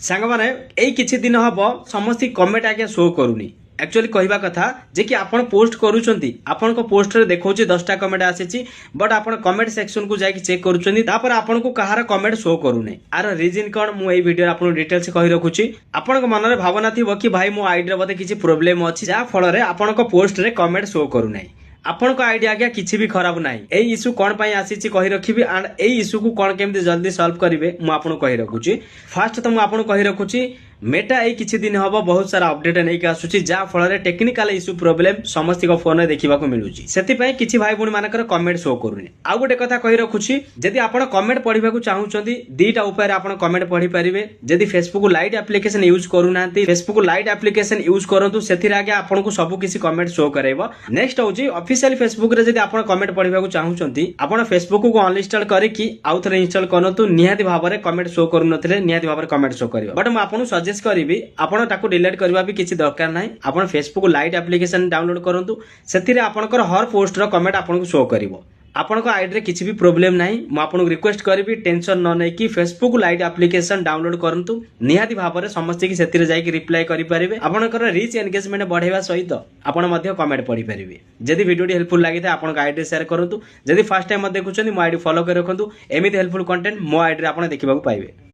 सांग माने एई किछि दिन हबो समस्त कमेंट आगे शो करूनी एक्चुअली कहवा कथा जे कि आपण पोस्ट करूछंती आपण को पोस्ट रे देखौछि 10टा कमेंट आसीछि बट आपण कमेंट सेक्शन को जाई चेक करूछंती तापर आपण को कहार कमेंट शो करूने आर रीजन कोन मु एई वीडियो आपण डिटेल्स कहि रखुछि आपण को मन रे भावना थिबो कि भाई मो आईडी रे बते किछि प्रॉब्लम अछि जा फल रे आपण को पोस्ट रे कमेंट शो करू नै आपण को आईडिया आज्ञा किछि भी खराब नाही एई इशू कोन पई आसीछि कहि रखिबी एंड एई इशू को कोन केमति जल्दी सॉल्व करिवे मु आपण कहि रखुछि फास्ट तो मु आपण कहि रखुछि मेटा ए किछि दिन हबो बहुत सारा अपडेट नै के आसुछि जा फल रे टेक्निकल इशू प्रॉब्लम समस्त को फोन रे देखिबा को मिलुछि सेति पई किछि भाई बुनी मानकर कमेंट शो करूनी आ गोटे कथा कहि रखुछि जदि आपण कमेंट पढिबा को चाहुचंती दीटा उपाय रे आपण कमेंट पढि परिबे जदि फेसबुक लाइट एप्लीकेशन यूज करू नांती फेसबुक लाइट एप्लीकेशन यूज करंतु सेति आगे आपण को सब किछि कमेंट शो करैबो नेक्स्ट होछि ऑफिशियल फेसबुक रे जदि आपण कमेंट पढिबा को चाहुचंती आपण फेसबुक को अनइंस्टॉल करिकि आउ थरे इंस्टॉल करंतु निहाती भाबरे कमेंट शो करू नथिले निहाती भाबरे कमेंट शो करिवो बट म आपण सजेस्ट करिवि आपण ताको डिलीट करबा भी किछि दरकार नाही आपण फेसबुक लाइट एप्लीकेशन डाउनलोड करंतु सेथिरे आपनकर हर पोस्ट रो कमेंट आपन को शो करिवो आपण को आईडी रे किछि भी प्रॉब्लम नाही म आपन को रिक्वेस्ट करबी टेंशन न नै कि फेसबुक लाइट एप्लीकेशन डाउनलोड करंतु निहाती भाबरे समस्त कि सेथिरे जाई कि रिप्लाई करि परिबे आपनकर रीच एंगेजमेंट बढ़ेबा सहित आपण मध्ये कमेंट पढि परिबे जदि वीडियो हेल्पफुल लागि था आपण का आईडी शेयर करंतु जदि फर्स्ट टाइम देखुछन मो आईडी फॉलो कर रखंतु एमिति हेल्पफुल कंटेंट मो आईडी रे आपण देखिबा को पाइबे।